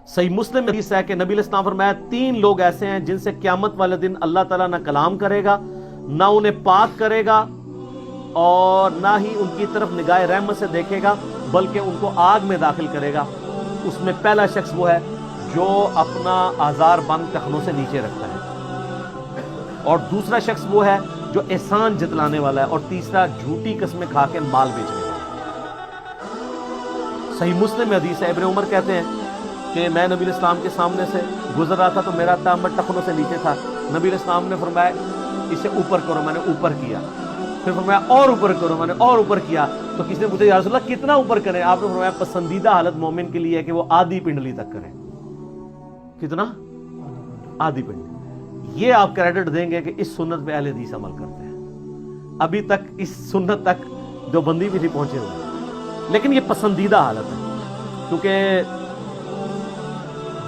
صحیح مسلم میں حدیث ہے کہ نبی علیہ السلام فرمایا 3 لوگ ایسے ہیں جن سے قیامت والے دن اللہ تعالیٰ نہ کلام کرے گا، نہ انہیں پاک کرے گا، اور نہ ہی ان کی طرف نگاہ رحمت سے دیکھے گا، بلکہ ان کو آگ میں داخل کرے گا۔ اس میں پہلا شخص وہ ہے جو اپنا آزار بند ٹخنوں سے نیچے رکھتا ہے، اور دوسرا شخص وہ ہے جو احسان جتلانے والا ہے، اور تیسرا جھوٹی قسمیں کھا کے مال بیچنے والا ہے۔ صحیح مسلم میں حدیث ہے، ابن عمر کہتے ہیں کہ میں نبی علیہ السلام کے سامنے سے گزر رہا تھا تو میرا تامن ٹخنوں سے نیچے تھا۔ نبی علیہ السلام نے فرمایا اسے اوپر کرو، میں نے اوپر کیا، پھر فرمایا اور اوپر کرو، میں نے اور اوپر کیا۔ تو کسی نے پوچھا یا رسول اللہ کتنا اوپر کریں؟ آپ نے فرمایا پسندیدہ حالت مومن کے لیے ہے کہ وہ آدھی پنڈلی تک کرے۔ کتنا؟ آدھی پنڈلی۔ یہ آپ کریڈٹ دیں گے کہ اس سنت پہ اہل حدیث عمل کرتے ہیں، ابھی تک اس سنت تک جو بندی بھی نہیں پہنچے ہوئے، لیکن یہ پسندیدہ حالت ہے، کیونکہ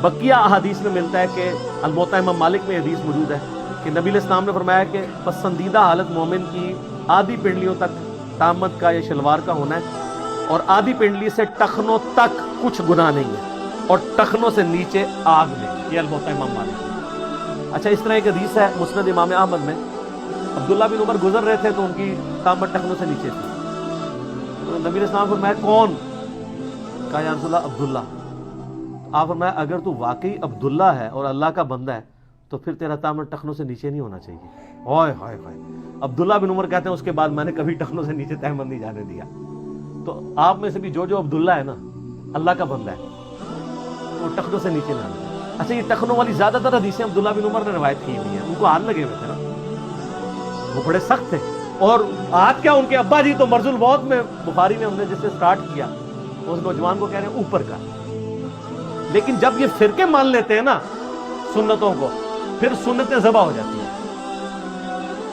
بقیہ احادیث میں ملتا ہے کہ الموطا امام مالک میں حدیث موجود ہے کہ نبی علیہ السلام نے فرمایا کہ پسندیدہ حالت مومن کی آدھی پنڈلیوں تک تامت کا یا شلوار کا ہونا ہے، اور آدھی پنڈلی سے ٹخنوں تک کچھ گناہ نہیں ہے، اور ٹخنوں سے نیچے آگ میں۔ یہ الموطا امام مالک ہے۔ اچھا، اس طرح ایک حدیث ہے مسند امام احمد میں، عبداللہ بن عمر گزر رہے تھے تو ان کی تامت ٹخنوں سے نیچے تھی، تو نبی علیہ السلام فرمایا کون؟ کہا یا رسول اللہ عبداللہ۔ آپ فرمایا اگر تو واقعی عبداللہ ہے اور اللہ کا بندہ ہے تو پھر تیرا تامن ٹخنوں سے نیچے نہیں ہونا چاہیے۔ ہائے ہائے ہائے۔ عبداللہ بن عمر کہتے ہیں اس کے بعد میں نے کبھی ٹخنوں سے نیچے تہمت نہیں جانے دیا۔ تو آپ میں سے بھی جو عبداللہ ہے نا، اللہ کا بندہ ہے، وہ ٹخنوں سے نیچے نہ آنا۔ اچھا، یہ ٹخنوں والی زیادہ تر حدیثیں عبداللہ بن عمر نے روایت کی ہوئی ہیں، ان کو ہاتھ لگے ہوئے تھے نا، وہ بڑے سخت تھے، اور ہاتھ کیا ان کے ابا جی تو مرض الموت میں، بخاری میں ہم نے جس سے سٹارٹ کیا، اس نوجوان کو کہہ رہے ہیں اوپر کا۔ لیکن جب یہ فرقے مان لیتے ہیں نا سنتوں کو، پھر سنتیں ذبح ہو جاتی ہیں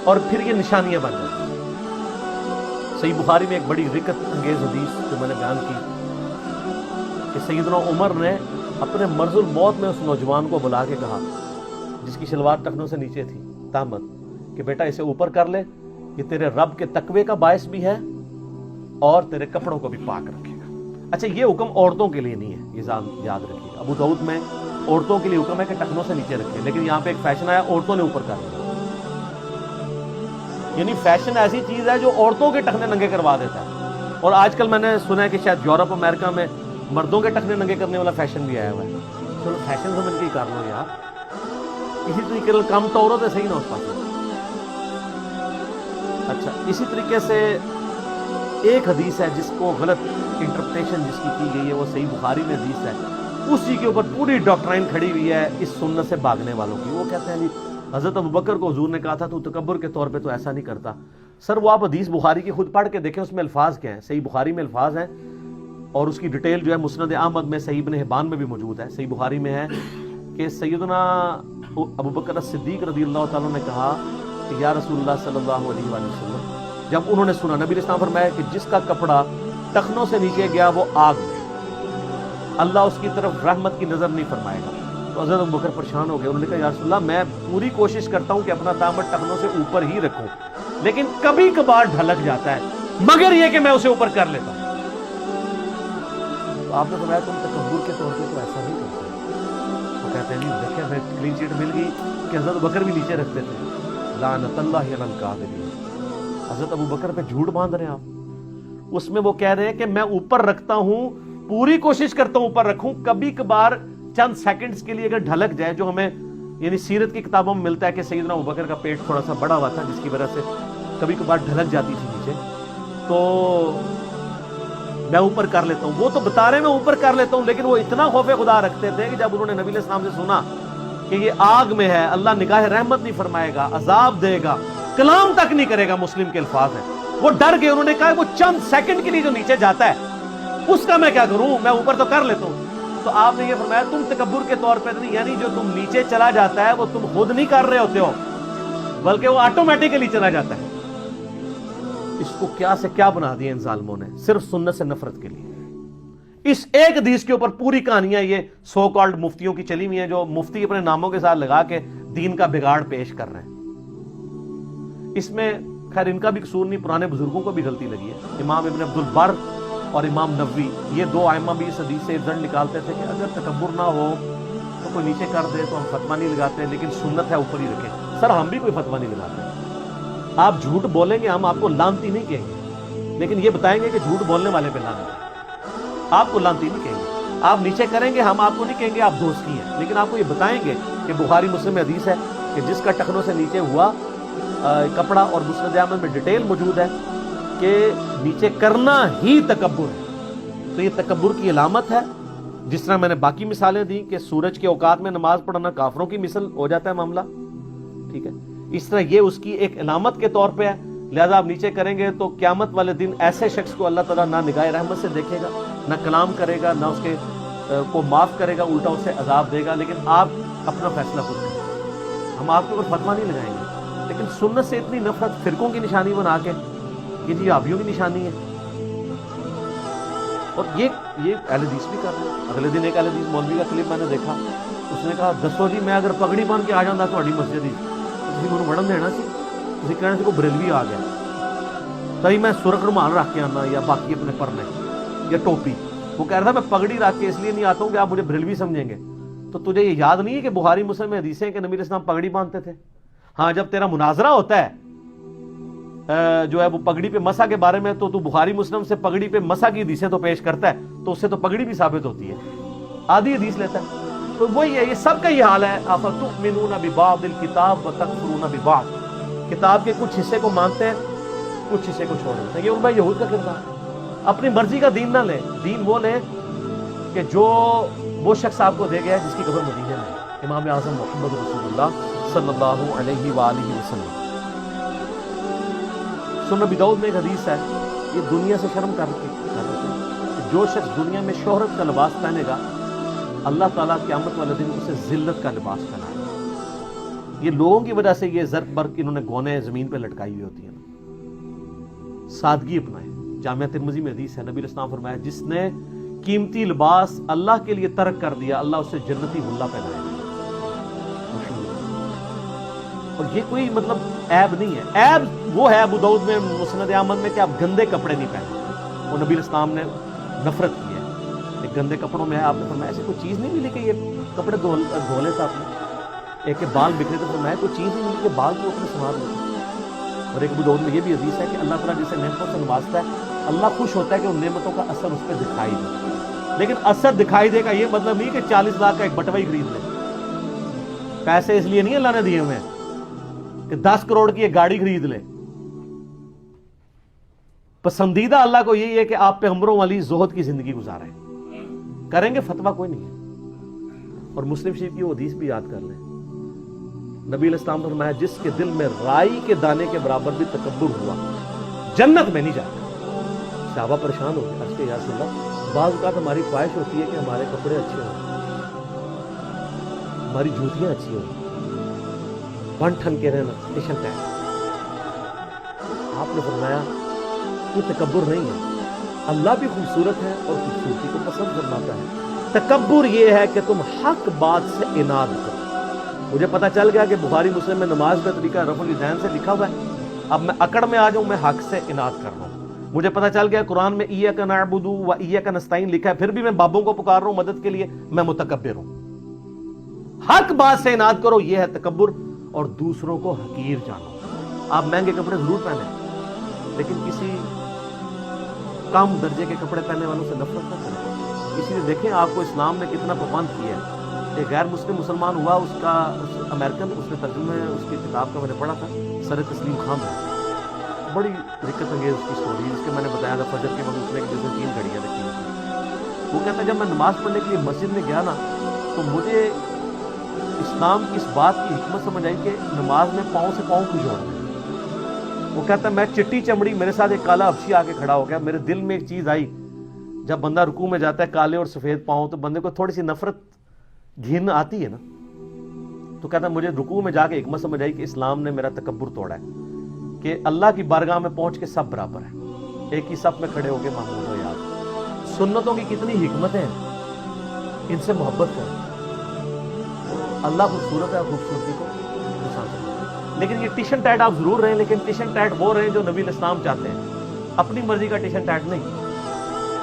اور پھر یہ نشانیاں بن جاتی ہیں۔ صحیح بخاری میں ایک بڑی رکت انگیز حدیث جو میں نے بیان کی کہ سیدنا عمر نے اپنے مرض الموت میں اس نوجوان کو بلا کے کہا، جس کی شلوار ٹخنوں سے نیچے تھی تامت، کہ بیٹا اسے اوپر کر لے، یہ تیرے رب کے تقوی کا باعث بھی ہے اور تیرے کپڑوں کو بھی پاک رکھے گا۔ اچھا، یہ حکم عورتوں کے لیے نہیں ہے، یہ یاد رکھیے۔ ابو داؤد میں عورتوں کے لیے حکم ہے کہ ٹخنوں سے نیچے رکھیں، لیکن یہاں پہ ایک فیشن آیا عورتوں نے اوپر کر دیا، یعنی فیشن ایسی چیز ہے جو عورتوں کے ٹخنے ننگے کروا دیتا ہے۔ اور آج کل میں نے سنا ہے کہ شاید یورپ امریکہ میں مردوں کے ٹخنے ننگے کرنے والا فیشن بھی آیا ہوا ہے۔ چلو فیشن سمجھ کے ہی کر لو یار، اسی طریقے سے کم تو عورت ہے، صحیح نہ اس پاس۔ اچھا، اسی طریقے سے ایک حدیث ہے جس کو غلط انٹرپریٹیشن جس کی گئی ہے، وہ صحیح بخاری میں حدیث ہے، اسی کے اوپر پوری ڈاکٹرائن کھڑی ہوئی ہے اس سنت سے بھاگنے والوں کی۔ وہ کہتے ہیں جی حضرت ابوبکر کو حضور نے کہا تھا تو تکبر کے طور پہ تو ایسا نہیں کرتا۔ سر وہ آپ حدیث بخاری کی خود پڑھ کے دیکھیں، اس میں الفاظ کیا ہیں۔ صحیح بخاری میں الفاظ ہیں اور اس کی ڈیٹیل جو ہے مسند احمد میں، صحیح ابن حبان میں بھی موجود ہے۔ صحیح بخاری میں ہے کہ سیدنا ابوبکر صدیق رضی اللہ تعالیٰ نے کہا کہ یا رسول اللہ صلی اللہ علیہ وآلہ وسلم، جب انہوں نے سنا، نبی علیہ السلام فرمایا کہ جس کا کپڑا ٹخنوں سے نیچے گیا وہ آگ میں، اللہ اس کی طرف رحمت کی نظر نہیں فرمائے گا۔ تو حضرت ابوبکر پریشان ہو گئے، انہوں نے کہا یا رسول اللہ میں پوری کوشش کرتا ہوں کہ اپنا دامن ٹخنوں سے اوپر ہی رکھوں، لیکن کبھی کبھار ڈھلک جاتا ہے، مگر یہ کہ میں اسے اوپر کر لیتا ہوں۔ تو آپ نے فرمایا تم تکبر کے طور پہ تو ایسا نہیں کرتے۔ وہ کہتے ہیں نہیں، دیکھیں میں کلین چیٹ مل گئی کہ حضرت ابوبکر بھی نیچے رکھتے تھے۔ لعنت اللہ علی الکاذبین، حضرت ابوبکر پہ جھوٹ باندھ رہے ہیں آپ۔ اس میں وہ کہہ رہے ہیں کہ میں اوپر رکھتا ہوں، پوری کوشش کرتا ہوں اوپر رکھوں، کبھی کبھار چند سیکنڈز کے لیے اگر ڈھلک جائے، جو ہمیں یعنی سیرت کی کتابوں میں ملتا ہے کہ سیدنا ابوبکر کا پیٹ تھوڑا سا بڑا ہوا تھا جس کی وجہ سے کبھی کبھار ڈھلک جاتی تھی نیچے، تو میں اوپر کر لیتا ہوں۔ وہ تو بتا رہے ہیں میں اوپر کر لیتا ہوں، لیکن وہ اتنا خوف خدا رکھتے تھے کہ جب انہوں نے نبی علیہ السلام سے سنا کہ یہ آگ میں ہے، اللہ نگاہ رحمت نہیں فرمائے گا، عذاب دے گا، کلام تک نہیں کرے گا، مسلم کے الفاظ ہیں، وہ ڈر گئے۔ انہوں نے کہا وہ چند سیکنڈ کے لیے جو نیچے جاتا ہے اس کا میں کیا کروں، میں اوپر تو کر لیتا ہوں۔ تو آپ نے یہ فرمایا تم تکبر کے طور پہ نہیں، یعنی جو تم نیچے چلا جاتا ہے وہ تم خود نہیں کر رہے ہوتے ہو، بلکہ وہ آٹومیٹکلی چلا جاتا ہے۔ اس کو کیا سے کیا بنا دیا ان ظالموں نے، صرف سنت سے نفرت کے لیے۔ اس ایک حدیث کے اوپر پوری کہانیاں یہ سو کالڈ مفتیوں کی چلی ہوئی ہیں، جو مفتی اپنے ناموں کے ساتھ لگا کے دین کا بگاڑ پیش کر رہے ہیں۔ اس میں خیر ان کا بھی قصور نہیں، پرانے بزرگوں کو بھی غلطی لگی ہے۔ امام ابن عبد البر اور امام نووی، یہ دو ائمہ بھی اس حدیث سے رزلٹ نکالتے تھے کہ اگر تکبر نہ ہو تو کوئی نیچے کر دے تو ہم فتویٰ نہیں لگاتے، لیکن سنت ہے اوپر ہی رکھیں۔ سر ہم بھی کوئی فتویٰ نہیں لگاتے، آپ جھوٹ بولیں گے ہم آپ کو لانتی نہیں کہیں گے، لیکن یہ بتائیں گے کہ جھوٹ بولنے والے پہ لعنت ہے، آپ کو لانتی نہیں کہیں گے۔ آپ نیچے کریں گے ہم آپ کو نہیں کہیں گے آپ دوست کی ہیں، لیکن آپ کو یہ بتائیں گے کہ بخاری مسلم میں حدیث ہے کہ جس کا ٹخنوں سے نیچے ہوا کپڑا، اور مسند احمد میں ڈیٹیل موجود ہے کہ نیچے کرنا ہی تکبر ہے، تو یہ تکبر کی علامت ہے۔ جس طرح میں نے باقی مثالیں دی کہ سورج کے اوقات میں نماز پڑھنا کافروں کی مثل ہو جاتا ہے معاملہ، ٹھیک ہے، اس طرح یہ اس کی ایک علامت کے طور پہ ہے، لہذا آپ نیچے کریں گے تو قیامت والے دن ایسے شخص کو اللہ تعالیٰ نہ نگاہ رحمت سے دیکھے گا، نہ کلام کرے گا، نہ اس کے کو معاف کرے گا، الٹا اسے عذاب دے گا۔ لیکن آپ اپنا فیصلہ خود کریں، ہم آپ کے اوپر فتویٰ نہیں لگائیں گے، لیکن سنت سے اتنی نفرت فرقوں کی نشانی بنا کے کہ جی آبیوں کی نشانی ہے، اور یہ اہل حدیث بھی کر رہے ہیں۔ اگلے دن ایک اہل حدیث مولوی کا کلپ میں نے دیکھا، اس نے کہا دسو جی میں اگر پگڑی باندھ کے آ جاتا تھوڑی مسجد ہی تسی مجھے وڑن دینا سی، تسی کہنا سی کوئی بریلوی آ گیا، تھی میں سرخ رومال رکھ کے آنا یا باقی اپنے پرنے یا ٹوپی۔ وہ کہہ رہا تھا میں پگڑی رکھ کے اس لیے نہیں آتا ہوں کہ آپ مجھے بریلوی سمجھیں گے۔ تو تجھے یہ یاد نہیں ہے کہ بخاری مسلم میں حدیثیں ہیں کہ نبی علیہ السلام پگڑی باندھتے تھے؟ ہاں جب تیرا مناظرہ ہوتا ہے جو ہے وہ پگڑی پہ مسح کے بارے میں، تو بخاری مسلم سے پگڑی پہ مسح کی حدیثیں تو پیش کرتا ہے، تو اس سے تو پگڑی بھی ثابت ہوتی ہے، آدھی حدیث لیتا ہے۔ تو وہی ہے، یہ سب کا یہ حال ہے، افتؤمنون ببعض الکتاب وتکفرون ببعض، کتاب کے کچھ حصے کو مانتے ہیں، کچھ حصے کو چھوڑ دیتے ہیں۔ یہ علماء یہود کا کردار ہے، اپنی مرضی کا دین نہ لیں، دین وہ لیں کہ جو وہ شخص آپ کو دے گیا ہے جس کی قبر مدینے میں ہے، امام اعظم محمد رسول اللہ صلی اللہ علیہ وآلہ وسلم۔ سنن ابی داؤد میں ایک حدیث ہے، یہ دنیا سے شرم کر کے کہ جو شخص دنیا میں شہرت کا لباس پہنے گا اللہ تعالیٰ قیامت والے دن اسے ذلت کا لباس پہنائے گا۔ یہ لوگوں کی وجہ سے یہ زرق برق انہوں نے گونے زمین پہ لٹکائی ہوئی ہوتی ہیں نا۔ سادگی اپنائے۔ جامعہ ترمذی میں حدیث ہے، نبی علیہ السلام فرمایا جس نے قیمتی لباس اللہ کے لیے ترک کر دیا اللہ اسے جنتی حلہ پہنائے گا۔ اور یہ کوئی مطلب عیب نہیں ہے، عیب وہ ہے ابو داؤد میں مسند احمد میں کہ آپ گندے کپڑے نہیں پہنے، وہ نبی علیہ السلام نے نفرت کی ہے ایک گندے کپڑوں میں ہے۔ آپ نے فرمایا ایسی کوئی چیز نہیں ملی کہ یہ کپڑے دھو لیتا آپ نے، ایک کہ بال بکھرے تو فرمایا کوئی چیز نہیں ملی کہ بال کو اپنے سنوار لیتا۔ اور ایک ابو داؤد میں یہ بھی حدیث ہے کہ اللہ تعالیٰ جسے نعمتوں سے نوازتا ہے اللہ خوش ہوتا ہے کہ ان نعمتوں کا اثر اس پہ دکھائی دے، لیکن اثر دکھائی دے کا یہ مطلب نہیں کہ 40 لاکھ کا ایک بٹوا ہی خرید لے۔ پیسے اس لیے نہیں اللہ نے دیے ہوئے کہ 10 کروڑ کی ایک گاڑی خرید لے۔ پسندیدہ اللہ کو یہی ہے کہ آپ پیغمبروں والی زہد کی زندگی گزاریں، کریں گے فتویٰ کوئی نہیں ہے۔ اور مسلم شریف کی وہ حدیث بھی یاد کر لیں، نبی علیہ السلام نے فرمایا جس کے دل میں رائی کے دانے کے برابر بھی تکبر ہوا جنت میں نہیں جاتا۔ صحابہ پریشان ہو گئے، عرض کہ یا رسول اللہ بعض اوقات ہماری خواہش ہوتی ہے کہ ہمارے کپڑے اچھے ہوں، ہماری جوتیاں اچھی ہوں، بن ٹھن کے رہنا ٹیشن ٹائم۔ آپ نے فرمایا یہ تکبر نہیں ہے، اللہ بھی خوبصورت ہے اور خوبصورتی کو پسند فرماتا ہے۔ تکبر یہ ہے کہ تم حق بات سے اناد کرو۔ مجھے پتا چل گیا کہ بخاری مسلم میں نماز کا طریقہ رفع الیدین سے لکھا ہوا ہے، اب میں اکڑ میں آ جاؤں میں حق سے اناد کر رہا ہوں۔ مجھے پتا چل گیا قرآن میں ایاک نعبد و ایاک نستعین لکھا ہے، پھر بھی میں بابوں کو پکار رہا ہوں مدد کے لیے، میں متکبر ہوں۔ حق بات سے اناد کرو، یہ ہے تکبر، اور دوسروں کو حقیر جانو۔ آپ مہنگے کپڑے ضرور پہنیں، لیکن کسی کم درجے کے کپڑے پہننے والوں سے نفرت نہ کریں۔ اسی لیے دیکھیں آپ کو اسلام نے کتنا پابند کیا ہے۔ ایک غیر مسلم مسلمان ہوا، اس امریکن، اس نے ترجمہ اس کی کتاب کا میں نے پڑھا تھا، سر تسلیم خان ہے، بڑی دقت انگیز اس کی سٹوری، جس کے میں نے بتایا تھا فجر کے وقت اس نے جس میں 3 گھڑیاں رکھی ہوئی۔ وہ کہتا ہے جب میں نماز پڑھنے کے لیے مسجد میں گیا نا تو مجھے اسلام کی اس بات کی حکمت سمجھ آئی کہ نماز میں پاؤں سے پاؤں کو جوڑنا ہے۔ وہ کہتا ہے میں چٹی چمڑی، میرے ساتھ ایک کالا حبشی آ کے کھڑا ہو گیا، میرے دل میں ایک چیز آئی، جب بندہ رکوع میں جاتا ہے کالے اور سفید پاؤں تو بندے کو تھوڑی سی نفرت گھن آتی ہے نا۔ تو کہتا ہے مجھے رکوع میں جا کے حکمت سمجھ آئی کہ اسلام نے میرا تکبر توڑا ہے، کہ اللہ کی بارگاہ میں پہنچ کے سب برابر ہیں، ایک ہی صف میں کھڑے ہو کے معمول ہو یاد۔ سنتوں کی کتنی حکمتیں ہیں، ان سے محبت کریں۔ اللہ خوبصورت ہے، خوبصورتی کو پسند کریں، لیکن یہ ٹیشن ٹیٹ آپ ضرور رہیں، لیکن ٹیشن ٹیٹ وہ رہیں جو نبی علیہ السلام چاہتے ہیں، اپنی مرضی کا ٹیشن ٹیٹ نہیں۔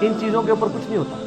ان چیزوں کے اوپر کچھ نہیں ہوتا.